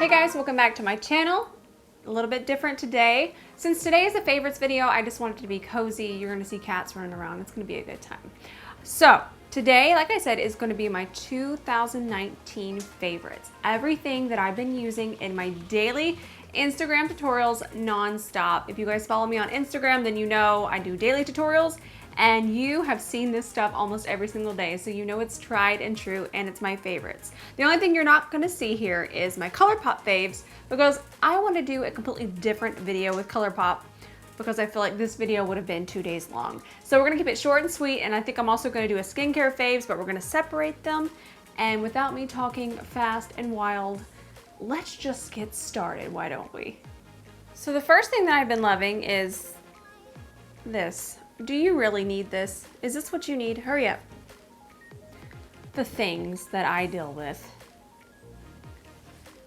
Hey guys, welcome back to my channel. A little bit different today. Since today is a favorites video, I just wanted it to be cozy. You're gonna see cats running around. It's gonna be a good time. So today, like I said, is gonna be my 2019 favorites. Everything that I've been using in my daily Instagram tutorials non-stop. If you guys follow me on Instagram, then you know I do daily tutorials and you have seen this stuff almost every single day, so you know it's tried and true and it's my favorites. The only thing you're not gonna see here is my ColourPop faves, because I want to do a completely different video with ColourPop because I feel like this video would have been 2 days long. So we're gonna keep it short and sweet, and I think I'm also gonna do a skincare faves, but we're gonna separate them. And without me talking fast and wild, let's just get started, why don't we? So the first thing that I've been loving is this. Do you really need this? Is this what you need? Hurry up. The things that I deal with.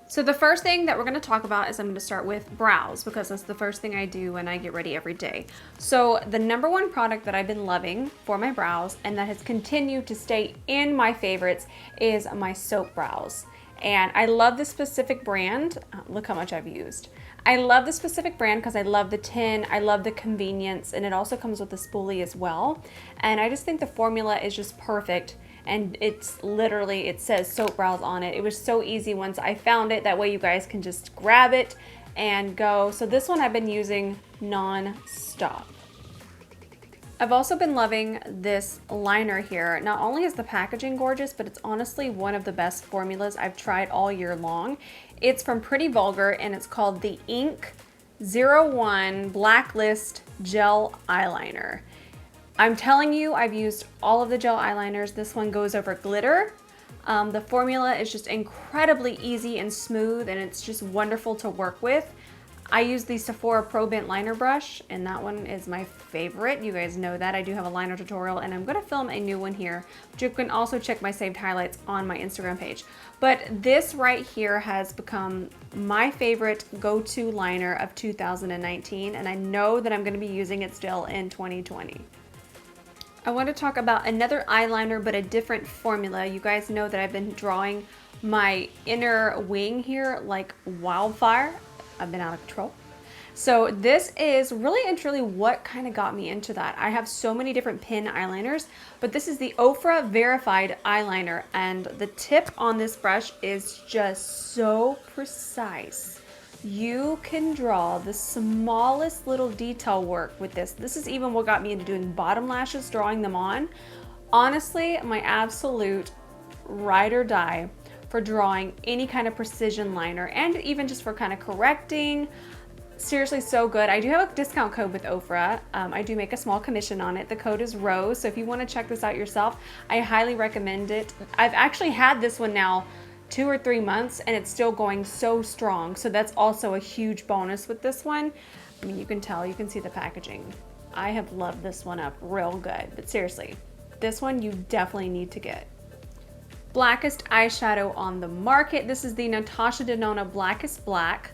So the first thing that we're going to talk about is I'm going to start with brows, because that's the first thing I do when I get ready every day. So the number one product that I've been loving for my brows, and that has continued to stay in my favorites, is my soap brows. And I love this specific brand. Look how much I've used. I love this specific brand because I love the tin, I love the convenience, and it also comes with a spoolie as well. And I just think the formula is just perfect. And it's literally, it says soap brows on it. It was so easy once I found it. That way you guys can just grab it and go. So this one I've been using non-stop. I've also been loving this liner here. Not only is the packaging gorgeous, but it's honestly one of the best formulas I've tried all year long. It's from Pretty Vulgar, and it's called the Ink 01 Blackest Gel Eyeliner. I'm telling you, I've used all of the gel eyeliners. This one goes over glitter. The formula is just incredibly easy and smooth, and it's just wonderful to work with. I use the Sephora Pro Bent Liner Brush, and that one is my favorite. You guys know that. I do have a liner tutorial, and I'm going to film a new one here, but you can also check my saved highlights on my Instagram page. But this right here has become my favorite go-to liner of 2019, and I know that I'm going to be using it still in 2020. I want to talk about another eyeliner, but a different formula. You guys know that I've been drawing my inner wing here like wildfire. I've been out of control. So this is really and truly what kind of got me into that. I have so many different pen eyeliners, but this is the Ofra Verified eyeliner, and the tip on this brush is just so precise. You can draw the smallest little detail work with this. This is even what got me into doing bottom lashes, drawing them on. Honestly, my absolute ride or die for drawing any kind of precision liner, and even just for kind of correcting. Seriously, so good. I do have a discount code with Ofra. I do make a small commission on it. The code is ROSE, so if you want to check this out yourself, I highly recommend it. I've actually had this one now 2 or 3 months, and it's still going so strong, so that's also a huge bonus with this one. I mean, you can tell, you can see the packaging. I have loved this one up real good, but seriously, this one you definitely need to get. Blackest eyeshadow on the market. This is the Natasha Denona Blackest Black.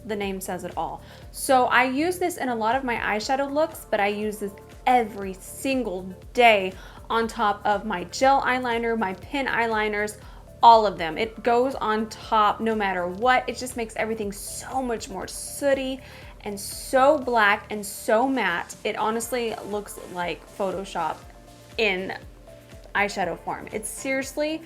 The name says it all. So I use this in a lot of my eyeshadow looks, but I use this every single day on top of my gel eyeliner, my pen eyeliners, all of them. It goes on top no matter what. It just makes everything so much more sooty and so black and so matte. It honestly looks like Photoshop in eyeshadow form. It's seriously,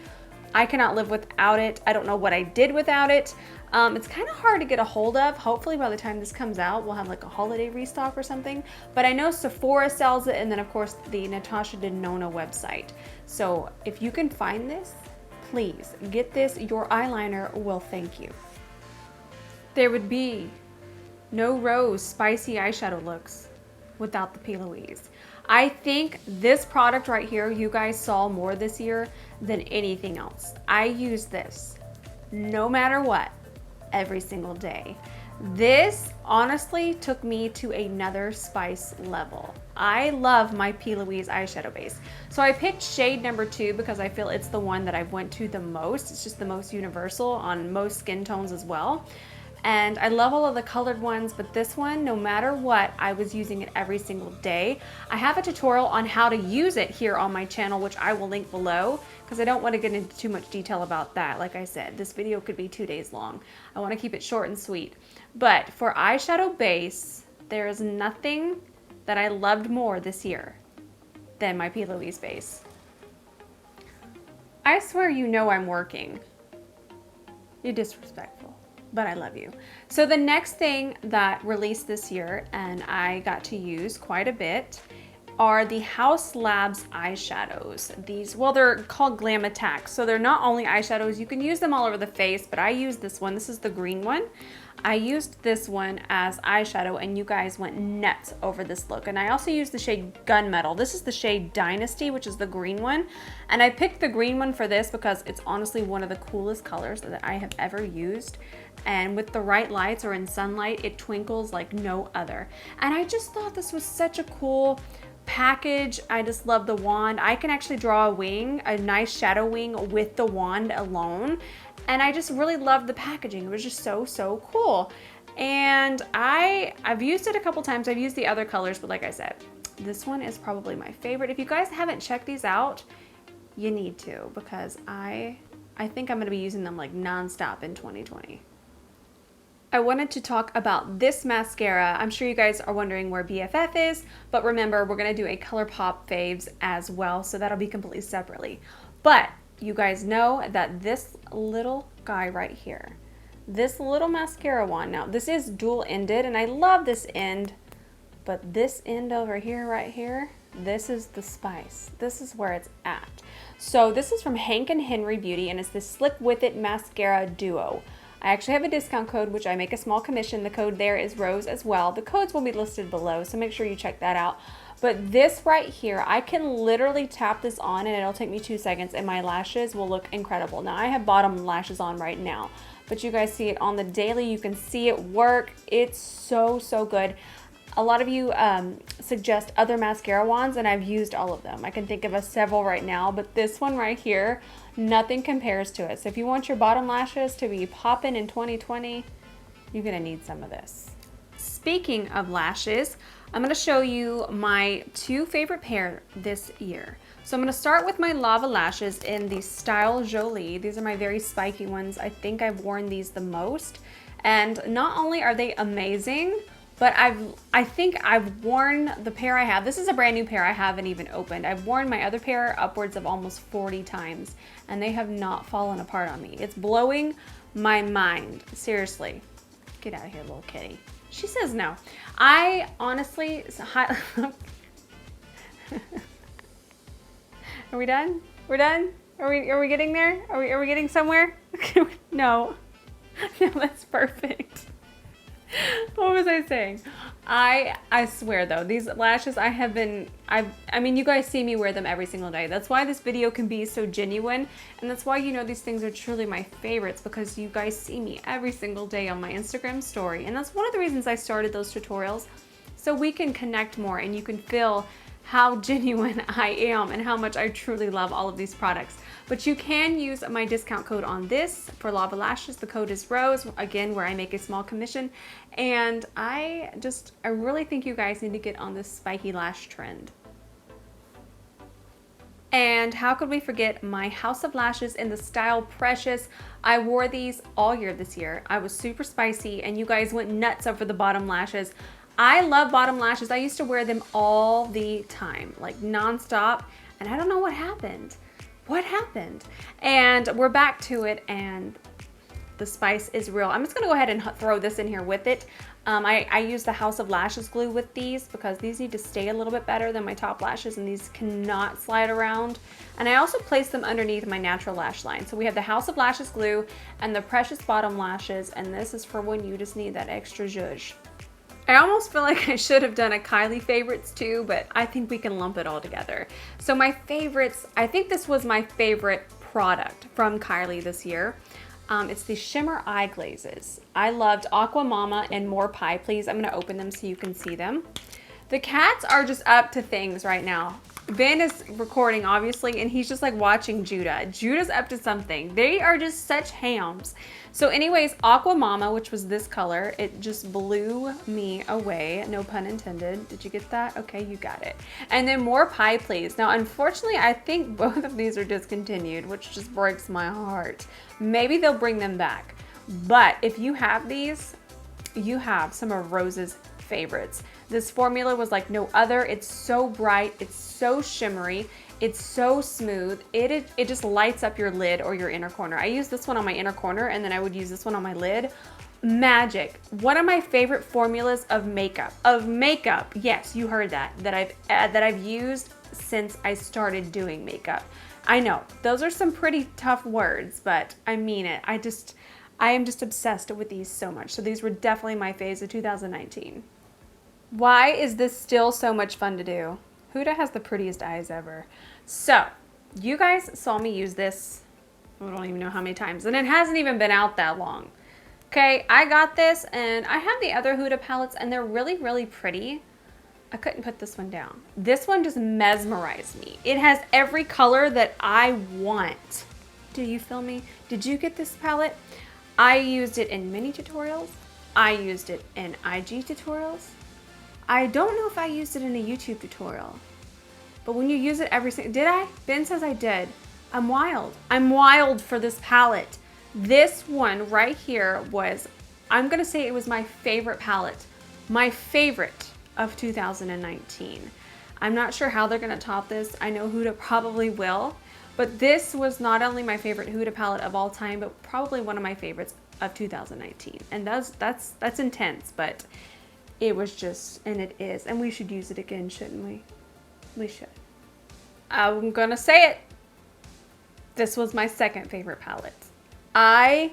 I cannot live without it. I don't know what I did without it. It's kind of hard to get a hold of. Hopefully by the time this comes out, we'll have like a holiday restock or something. But I know Sephora sells it, and then of course the Natasha Denona website. So if you can find this, please get this. Your eyeliner will thank you. There would be no rose spicy eyeshadow looks without the P.LOUISE. I think this product right here, you guys saw more this year than anything else. I use this no matter what, every single day. This honestly took me to another spice level. I love my P.LOUISE eyeshadow base. So I picked shade number 2 because I feel it's the one that I've went to the most. It's just the most universal on most skin tones as well. And I love all of the colored ones, but this one, no matter what, I was using it every single day. I have a tutorial on how to use it here on my channel, which I will link below, because I don't want to get into too much detail about that. Like I said, this video could be 2 days long. I want to keep it short and sweet. But for eyeshadow base, there is nothing that I loved more this year than my P.LOUISE base. I swear you know I'm working. You're disrespectful, but I love you. So the next thing that released this year, and I got to use quite a bit, are the Haus Labs eyeshadows. These, well, they're called Glam Attack. So they're not only eyeshadows, you can use them all over the face, but I used this one. This is the green one. I used this one as eyeshadow, and you guys went nuts over this look. And I also used the shade Gunmetal. This is the shade Dynasty, which is the green one. And I picked the green one for this because it's honestly one of the coolest colors that I have ever used. And with the right lights or in sunlight, it twinkles like no other. And I just thought this was such a cool package. I just love the wand. I can actually draw a wing, a nice shadow wing with the wand alone. And I just really loved the packaging. It was just so cool. And I've used it a couple times. I've used the other colors, but like I said, this one is probably my favorite. If you guys haven't checked these out, you need to, because I think I'm gonna be using them like nonstop in 2020. I wanted to talk about this mascara. I'm sure you guys are wondering where BFF is, but remember, we're gonna do a ColourPop faves as well, so that'll be completely separately. But you guys know that this little guy right here, this little mascara wand, now this is dual ended, and I love this end, but this end over here, right here, this is the spice. This is where it's at. So this is from Hank and Henry Beauty, and it's the Slick With It Mascara Duo. I actually have a discount code, which I make a small commission. The code there is Rose as well. The codes will be listed below, so make sure you check that out. But this right here, I can literally tap this on and it'll take me 2 seconds and my lashes will look incredible. Now I have bottom lashes on right now, but you guys see it on the daily. You can see it work. It's so good. A lot of you suggest other mascara wands, and I've used all of them. I can think of several right now, but this one right here, nothing compares to it. So if you want your bottom lashes to be popping in 2020, you're gonna need some of this. Speaking of lashes, I'm gonna show you my 2 favorite pair this year. So I'm gonna start with my Lavaa lashes in the style Jolie. These are my very spiky ones. I think I've worn these the most. And not only are they amazing, but I think I've worn the pair I have. This is a brand new pair I haven't even opened. I've worn my other pair upwards of almost 40 times, and they have not fallen apart on me. It's blowing my mind, seriously. Get out of here, little kitty. She says no. I honestly, are we done? We're done? Are we getting there? Are we getting somewhere? No. No, that's perfect. What was I saying? I swear though, these lashes I mean, you guys see me wear them every single day. That's why this video can be so genuine, and that's why you know these things are truly my favorites, because you guys see me every single day on my Instagram story. And that's one of the reasons I started those tutorials, so we can connect more and you can feel how genuine I am and how much I truly love all of these products. But you can use my discount code on this for Lavaa lashes. The code is Rose, again, where I make a small commission. And I really think you guys need to get on this spiky lash trend. And how could we forget my House of Lashes in the style Precious? I wore these all year this year. I was super spicy and you guys went nuts over the bottom lashes. I love bottom lashes. I used to wear them all the time, like nonstop, and I don't know what happened. What happened? And we're back to it, and the spice is real. I'm just gonna go ahead and throw this in here with it. I use the House of Lashes glue with these because these need to stay a little bit better than my top lashes, and these cannot slide around. And I also place them underneath my natural lash line. So we have the House of Lashes glue and the Precious bottom lashes, and this is for when you just need that extra zhuzh. I almost feel like I should have done a Kylie favorites too, but I think we can lump it all together. So my favorites, I think this was my favorite product from Kylie this year. It's the Shimmer Eye Glazes. I loved Aqua Mama and More Pie Please. I'm gonna open them so you can see them. The cats are just up to things right now. Ben is recording, obviously, and he's just like watching Judah. Judah's up to something. They are just such hams. So anyways, Aqua Mama, which was this color, it just blew me away. No pun intended. Did you get that? Okay, you got it. And then more Pie Please. Now, unfortunately, I think both of these are discontinued, which just breaks my heart. Maybe they'll bring them back. But if you have these, you have some of Rose's favorites. This formula was like no other. It's so bright. It's so shimmery. It's so smooth. It just lights up your lid or your inner corner. I use this one on my inner corner, and then I would use this one on my lid. Magic. One of my favorite formulas of makeup. Yes, you heard that. That I've used since I started doing makeup. I know those are some pretty tough words, but I mean it. I am just obsessed with these so much. So these were definitely my faves of 2019. Why is this still so much fun to do? Huda has the prettiest eyes ever. So you guys saw me use this, I don't even know how many times, and it hasn't even been out that long. Okay, I got this, and I have the other Huda palettes, and they're really, really pretty. I couldn't put this one down. This one just mesmerized me. It has every color that I want. Do you feel me? Did you get this palette? I used it in mini tutorials. I used it in IG tutorials. I don't know if I used it in a YouTube tutorial, but when you use it every single, did I? Ben says I did. I'm wild. I'm wild for this palette. This one right here was, I'm gonna say it was my favorite palette. My favorite of 2019. I'm not sure how they're gonna top this. I know Huda probably will, but this was not only my favorite Huda palette of all time, but probably one of my favorites of 2019. And that's intense, but it was just, and it is, and we should use it again, shouldn't we? We should. I'm gonna say it. This was my second favorite palette. I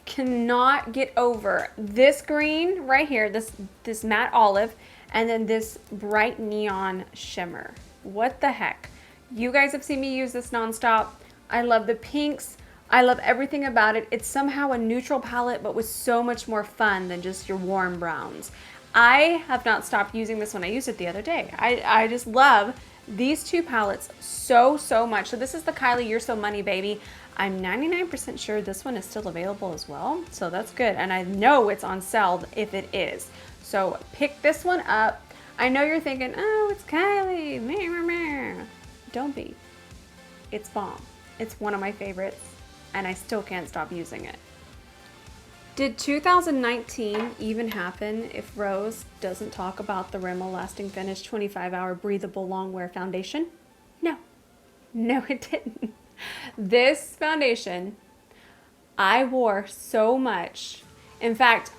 cannot get over this green right here, this matte olive, and then this bright neon shimmer. What the heck? You guys have seen me use this nonstop. I love the pinks. I love everything about it. It's somehow a neutral palette, but with so much more fun than just your warm browns. I have not stopped using this one. I used it the other day. I just love these two palettes so much. So this is the Kylie You're So Money Baby. I'm 99% sure this one is still available as well. So that's good. And I know it's on sale if it is. So pick this one up. I know you're thinking, oh, it's Kylie. Meh, meh, meh. Don't be. It's bomb. It's one of my favorites, and I still can't stop using it. Did 2019 even happen if Rose doesn't talk about the Rimmel Lasting Finish 25-Hour Breathable Longwear Foundation? No. No, it didn't. This foundation, I wore so much. In fact,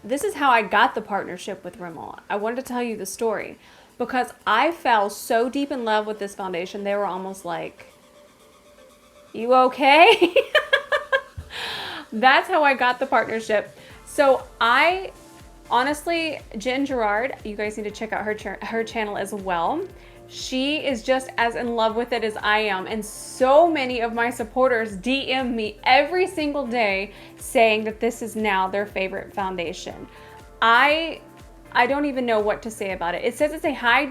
this is how I got the partnership with Rimmel. I wanted to tell you the story because I fell so deep in love with this foundation. They were almost like, you okay? That's how I got the partnership. So I honestly, Jen Gerard, you guys need to check out her channel as well. She is just as in love with it as I am. And so many of my supporters DM me every single day saying that this is now their favorite foundation. I don't even know what to say about it. It says it's a high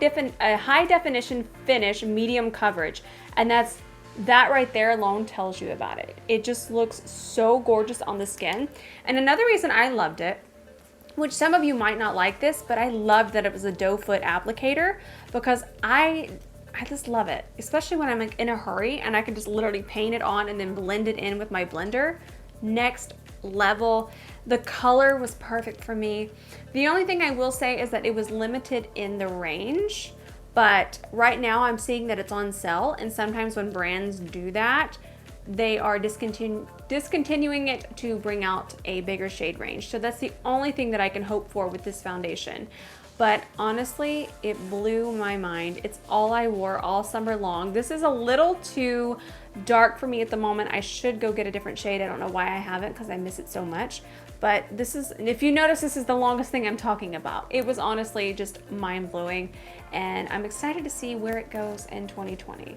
definition finish, medium coverage. And that right there alone tells you about it. It just looks so gorgeous on the skin. And another reason I loved it, which some of you might not like this, but I loved that it was a doe foot applicator because I just love it, especially when I'm like in a hurry and I can just literally paint it on and then blend it in with my blender. Next level. The color was perfect for me. The only thing I will say is that it was limited in the range. But right now I'm seeing that it's on sale, and sometimes when brands do that, they are discontinuing it to bring out a bigger shade range. So that's the only thing that I can hope for with this foundation. But honestly, it blew my mind. It's all I wore all summer long. This is a little too dark for me at the moment. I should go get a different shade. I don't know why I haven't because I miss it so much. But this is, if you notice, this is the longest thing I'm talking about. It was honestly just mind-blowing, and I'm excited to see where it goes in 2020.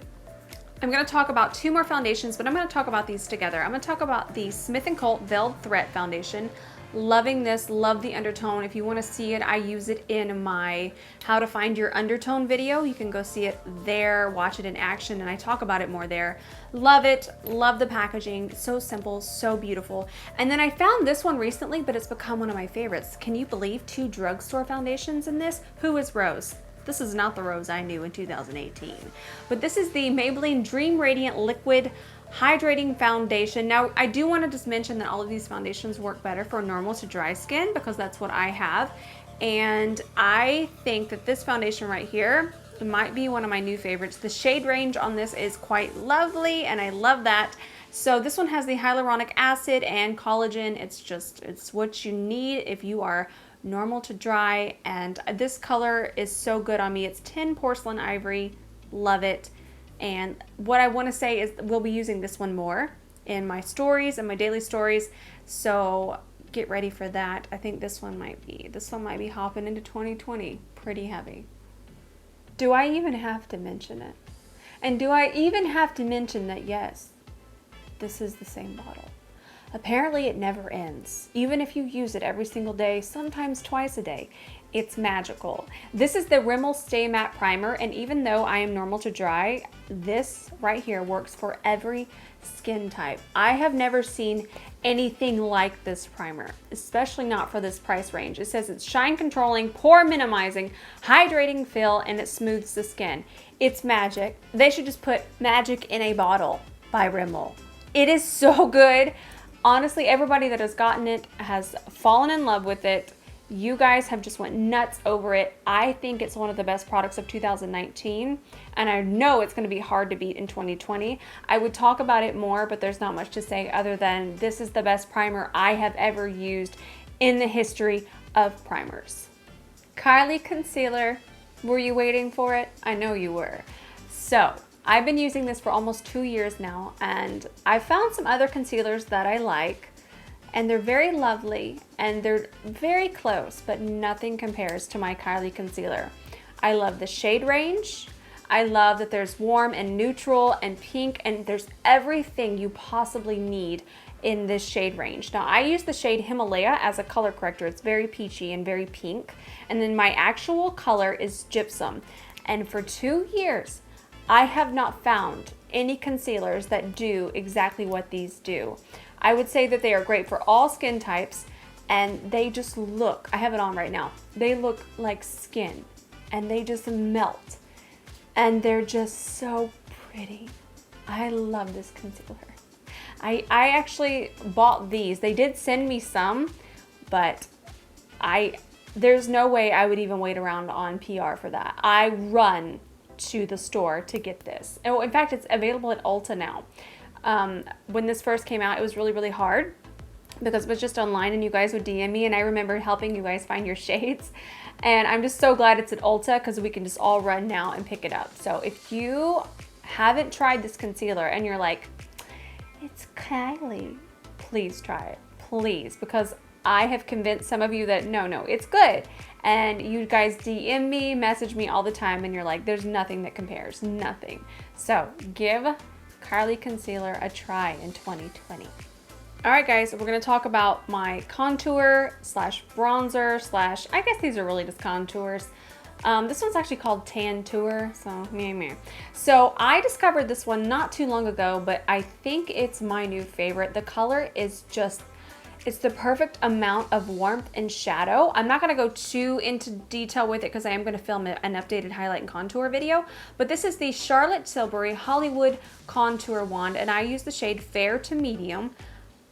I'm going to talk about two more foundations, but I'm going to talk about these together. I'm going to talk about the Smith & Colt Veiled Threat Foundation. Loving this, love the undertone. If you want to see it, I use it in my how to find your undertone video. You can go see it there, watch it in action, and I talk about it more there. Love it, love the packaging, so simple, so beautiful. And then I found this one recently, but it's become one of my favorites. Can you believe 2 drugstore foundations in this? Who is Rose? This is not the Rose I knew in 2018. But this is the Maybelline Dream Radiant Liquid Hydrating Foundation. Now, I do want to just mention that all of these foundations work better for normal to dry skin because that's what I have. And I think that this foundation right here might be one of my new favorites. The shade range on this is quite lovely and I love that. So this one has the hyaluronic acid and collagen. It's what you need if you are normal to dry, and this color is so good on me. It's 10 porcelain ivory, love it. And what I want to say is we'll be using this one more in my stories and my daily stories, so get ready for that. I think this one might be hopping into 2020 pretty heavy. Do I even have to mention it? And do I even have to mention that yes, this is the same bottle? Apparently it never ends. Even if you use it every single day, sometimes twice a day, it's magical. This is the Rimmel Stay Matte Primer, and even though I am normal to dry, this right here works for every skin type. I have never seen anything like this primer, especially not for this price range. It says it's shine controlling, pore minimizing, hydrating fill, and it smooths the skin. It's magic. They should just put magic in a bottle by Rimmel. It is so good. Honestly, everybody that has gotten it has fallen in love with it. You guys have just went nuts over it. I think it's one of the best products of 2019, and I know it's going to be hard to beat in 2020. I would talk about it more, but there's not much to say other than this is the best primer I have ever used in the history of primers. Kylie Concealer. Were you waiting for it? I know you were. So I've been using this for almost 2 years now, and I've found some other concealers that I like, and they're very lovely, and they're very close, but nothing compares to my Kylie Concealer. I love the shade range. I love that there's warm and neutral and pink, and there's everything you possibly need in this shade range. Now, I use the shade Himalaya as a color corrector. It's very peachy and very pink, and then my actual color is Gypsum. And for 2 years, I have not found any concealers that do exactly what these do. I would say that they are great for all skin types, and they just look, I have it on right now, they look like skin, and they just melt, and they're just so pretty. I love this concealer. I actually bought these. They did send me some, but there's no way I would even wait around on PR for that. I run to the store to get this. Oh, in fact, it's available at Ulta now. When this first came out, it was really hard because it was just online and you guys would DM me, and I remember helping you guys find your shades. And I'm just so glad it's at Ulta because we can just all run now and pick it up. So if you haven't tried this concealer and you're like, it's Kylie, please try it, please, because I have convinced some of you that no, it's good. And you guys DM me, message me all the time, and you're like, there's nothing that compares, nothing. So give Kylie Concealer a try in 2020. All right, guys, we're gonna talk about my contour slash bronzer slash, I guess these are really just contours. This one's actually called Tan Tour, so meh. So I discovered this one not too long ago, but I think it's my new favorite. The color is just, it's the perfect amount of warmth and shadow. I'm not gonna go too into detail with it because I am gonna film an updated highlight and contour video, but this is the Charlotte Tilbury Hollywood Contour Wand, and I use the shade Fair to Medium.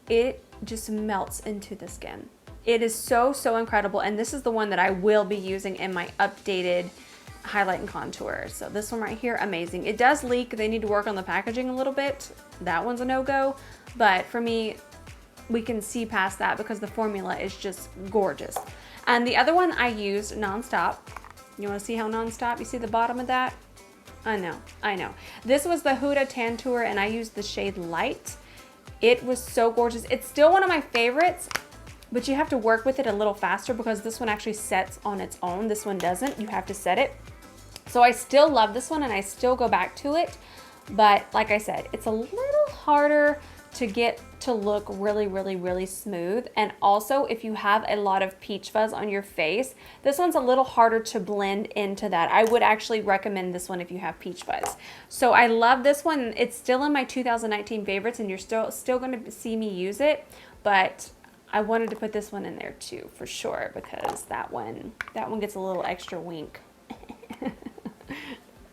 It just melts into the skin. It is so incredible, and this is the one that I will be using in my updated highlight and contour. So this one right here, amazing. It does leak. They need to work on the packaging a little bit. That one's a no-go, but for me, we can see past that because the formula is just gorgeous. And the other one I used nonstop. You want to see how nonstop? You see the bottom of that? I know. This was the Huda Tan Tour, and I used the shade Light. It was so gorgeous. It's still one of my favorites, but you have to work with it a little faster because this one actually sets on its own. This one doesn't. You have to set it. So I still love this one, and I still go back to it. But like I said, it's a little harder to get to look really, really, really smooth. And also, if you have a lot of peach fuzz on your face, this one's a little harder to blend into that. I would actually recommend this one if you have peach fuzz. So I love this one. It's still in my 2019 favorites, and you're still going to see me use it, but I wanted to put this one in there too, for sure, because that one gets a little extra wink.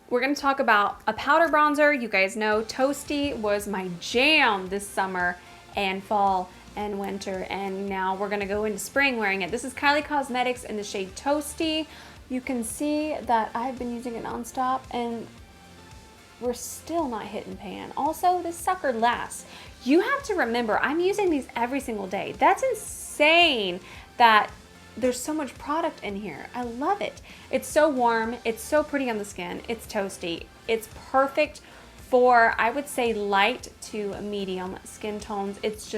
We're going to talk about a powder bronzer. You guys know Toasty was my jam this summer and fall and winter, and now we're going to go into spring wearing it. This is Kylie Cosmetics in the shade Toasty. You can see that I've been using it nonstop and we're still not hitting pan. Also, this sucker lasts. You have to remember, I'm using these every single day. That's insane that there's so much product in here. I love it. It's so warm. It's so pretty on the skin. It's toasty. It's perfect for, I would say, light to medium skin tones. It's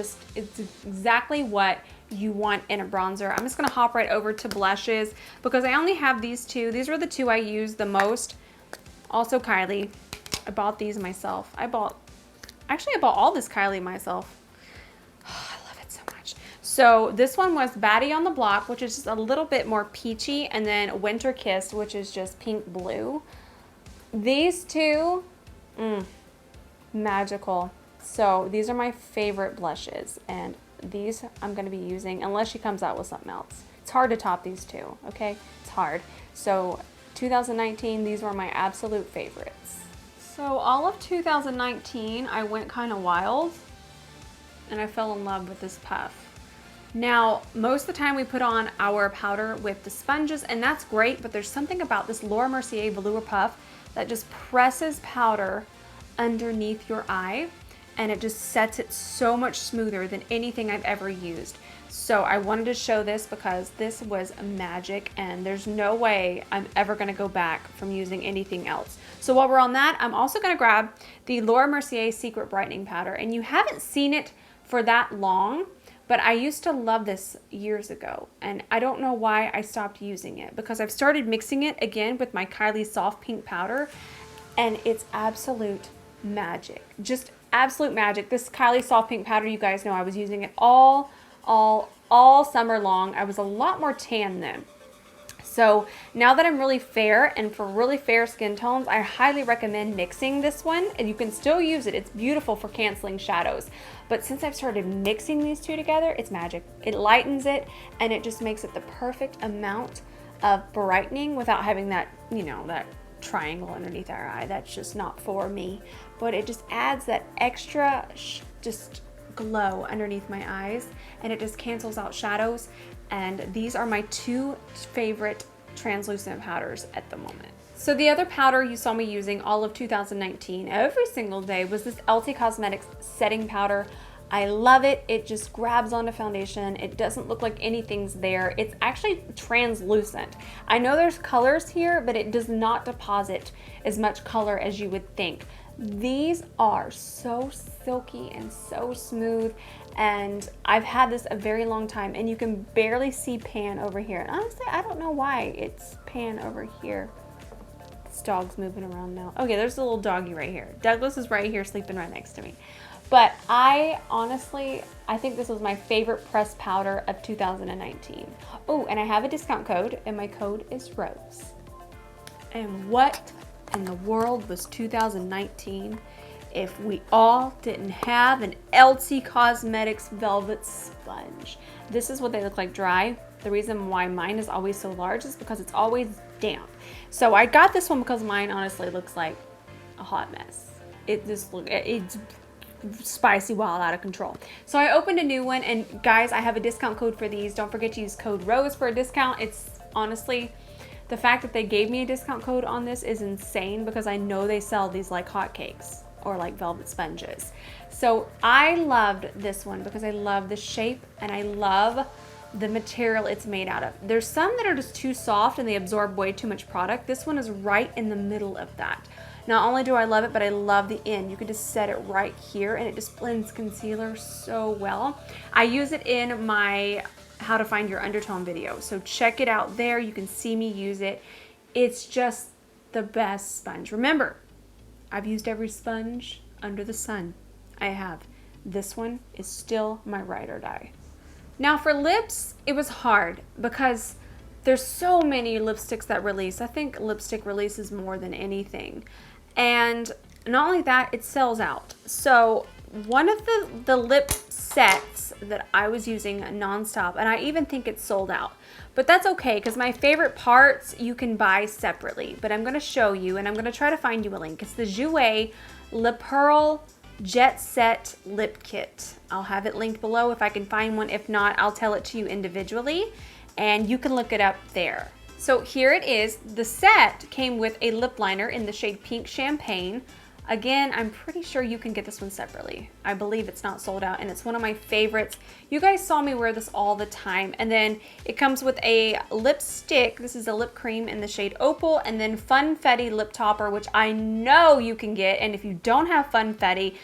exactly what you want in a bronzer. I'm just gonna hop right over to blushes because I only have these two. These were the two I used the most. Also Kylie. I bought these myself. Actually I bought all this Kylie myself. So this one was Baddie on the Block, which is just a little bit more peachy, and then Winter Kiss, which is just pink blue. These two, magical. So these are my favorite blushes, and these I'm going to be using unless she comes out with something else. It's hard to top these two, okay? It's hard. So 2019, these were my absolute favorites. So all of 2019, I went kind of wild, and I fell in love with this puff. Now, most of the time we put on our powder with the sponges, and that's great, but there's something about this Laura Mercier Velour Puff that just presses powder underneath your eye, and it just sets it so much smoother than anything I've ever used. So I wanted to show this because this was magic, and there's no way I'm ever gonna go back from using anything else. So while we're on that, I'm also gonna grab the Laura Mercier Secret Brightening Powder, and you haven't seen it for that long, but I used to love this years ago, and I don't know why I stopped using it, because I've started mixing it again with my Kylie Soft Pink Powder, and it's absolute magic. Just absolute magic. This Kylie Soft Pink Powder, you guys know I was using it all summer long. I was a lot more tan then. So now that I'm really fair, and for really fair skin tones, I highly recommend mixing this one, and you can still use it. It's beautiful for canceling shadows. But since I've started mixing these two together, it's magic. It lightens it, and it just makes it the perfect amount of brightening without having that, you know, that triangle underneath our eye. That's just not for me. But it just adds that extra just glow underneath my eyes, and it just cancels out shadows. And these are my two favorite translucent powders at the moment. So the other powder you saw me using all of 2019 every single day was this LT Cosmetics setting powder. I love it. It just grabs onto foundation. It doesn't look like anything's there. It's actually translucent. I know there's colors here, but it does not deposit as much color as you would think. These are so silky and so smooth, and I've had this a very long time, and you can barely see pan over here. And honestly, I don't know why it's pan over here. This dog's moving around now. Okay, there's a little doggy right here. Douglas is right here sleeping right next to me. But I think this was my favorite pressed powder of 2019. Oh, and I have a discount code, and my code is ROSE. And what in the world was 2019 if we all didn't have an LT Cosmetics Velvet Sponge? This is what they look like dry. The reason why mine is always so large is because it's always damp. So I got this one because mine honestly looks like a hot mess. It's spicy, wild, out of control. So I opened a new one, and guys, I have a discount code for these. Don't forget to use code ROSE for a discount. It's honestly, the fact that they gave me a discount code on this is insane, because I know they sell these like hotcakes or like velvet sponges. So I loved this one because I love the shape and I love the material it's made out of. There's some that are just too soft and they absorb way too much product. This one is right in the middle of that. Not only do I love it, but I love the end. You can just set it right here and it just blends concealer so well. I use it in my how to find your undertone video, so check it out there. You can see me use it. It's just the best sponge. Remember, I've used every sponge under the sun. I have. this one is still my ride or die. Now for lips, it was hard because there's so many lipsticks that release. I think lipstick releases more than anything. And not only that, it sells out. So one of the lip sets that I was using nonstop, and I even think it's sold out. But that's okay, because my favorite parts you can buy separately. But I'm going to show you, and I'm going to try to find you a link. It's the Jouer Le Pearl Jet Set Lip Kit. I'll have it linked below if I can find one. If not, I'll tell it to you individually, and you can look it up there. So here it is. The set came with a lip liner in the shade Pink Champagne. Again, I'm pretty sure you can get this one separately. I believe it's not sold out, and it's one of my favorites. You guys saw me wear this all the time. And then it comes with a lipstick. This is a lip cream in the shade Opal, and then Funfetti lip topper, which I know you can get. And if you don't have Funfetti,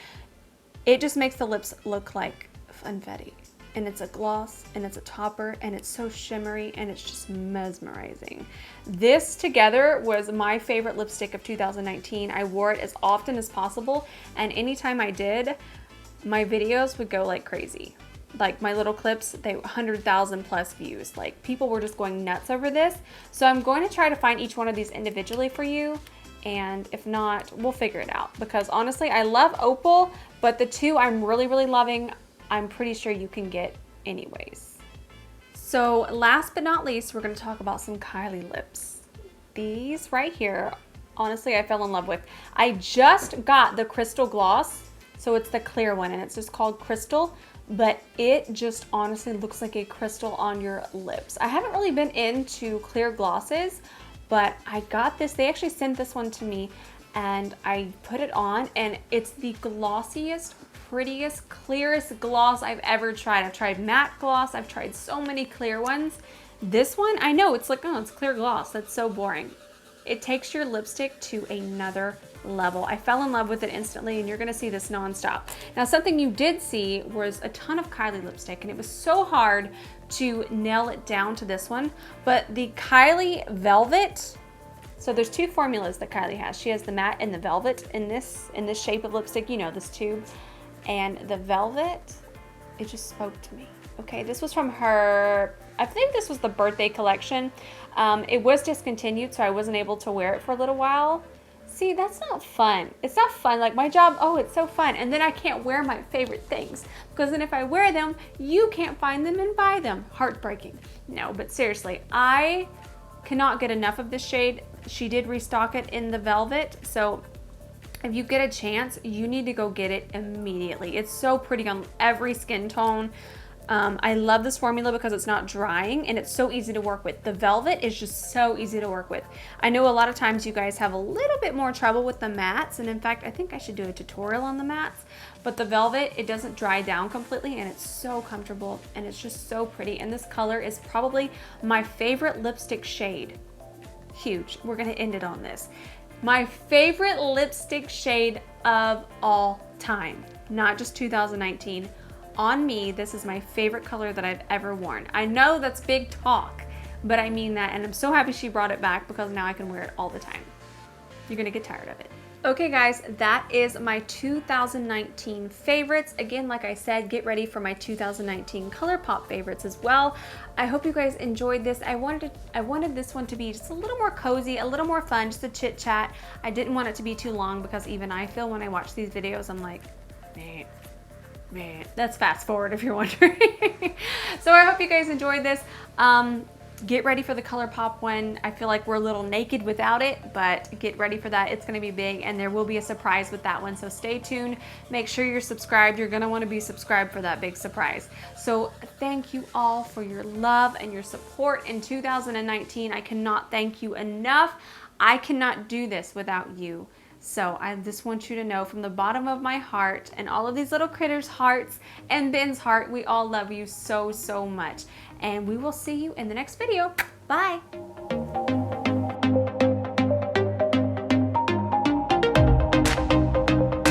it just makes the lips look like funfetti. And it's a gloss, and it's a topper, and it's so shimmery, and it's just mesmerizing. This together was my favorite lipstick of 2019. I wore it as often as possible, and anytime I did, my videos would go like crazy. Like my little clips, they 100,000 plus views. Like people were just going nuts over this. So I'm going to try to find each one of these individually for you, and if not, we'll figure it out. Because honestly, I love Opal, but the two I'm really loving, I'm pretty sure you can get anyways. So last but not least, we're going to talk about some Kylie lips. These right here, honestly, I fell in love with. I just got the Crystal Gloss, so it's the clear one, and it's just called Crystal, but it just honestly looks like a crystal on your lips. I haven't really been into clear glosses, but I got this. They actually sent this one to me, and I put it on, and it's the glossiest, prettiest, clearest gloss I've ever tried. I've tried matte gloss. I've tried so many clear ones. This one, I know it's like, oh, it's clear gloss. That's so boring. It takes your lipstick to another level. I fell in love with it instantly, and you're gonna see this nonstop. Now, something you did see was a ton of Kylie lipstick, and it was so hard to nail it down to this one, but the Kylie Velvet, so there's two formulas that Kylie has. She has the matte and the velvet in this shape of lipstick, you know, this tube. And the velvet, it just spoke to me. Okay, this was from her, I think this was the birthday collection. It was discontinued, so I wasn't able to wear it for a little while. See, that's not fun. It's not fun. Like my job, oh, it's so fun. And then I can't wear my favorite things, because then if I wear them, you can't find them and buy them. Heartbreaking. No, but seriously, I cannot get enough of this shade. She did restock it in the velvet, so if you get a chance, you need to go get it immediately. It's so pretty on every skin tone. I love this formula because it's not drying, and it's so easy to work with. The velvet is just so easy to work with. I know a lot of times you guys have a little bit more trouble with the mattes, and in fact, I think I should do a tutorial on the mattes, but the velvet, it doesn't dry down completely, and it's so comfortable, and it's just so pretty. And this color is probably my favorite lipstick shade. Huge. We're gonna end it on this. My favorite lipstick shade of all time, not just 2019. On me, this is my favorite color that I've ever worn. I know that's big talk, but I mean that, and I'm so happy she brought it back because now I can wear it all the time. You're gonna get tired of it. Okay guys, that is my 2019 favorites. Again, like I said, get ready for my 2019 ColourPop favorites as well. I hope you guys enjoyed this. I wanted this one to be just a little more cozy, a little more fun, just a chit chat. I didn't want it to be too long because even I feel when I watch these videos, I'm like, man, that's fast forward if you're wondering. So I hope you guys enjoyed this. Get ready for the ColourPop one. I feel like we're a little naked without it, but get ready for that. It's gonna be big, and there will be a surprise with that one, so stay tuned. Make sure you're subscribed. You're gonna wanna be subscribed for that big surprise. So thank you all for your love and your support in 2019. I cannot thank you enough. I cannot do this without you. So I just want you to know from the bottom of my heart, and all of these little critters' hearts and Ben's heart, we all love you so, so much. And we will see you in the next video. Bye.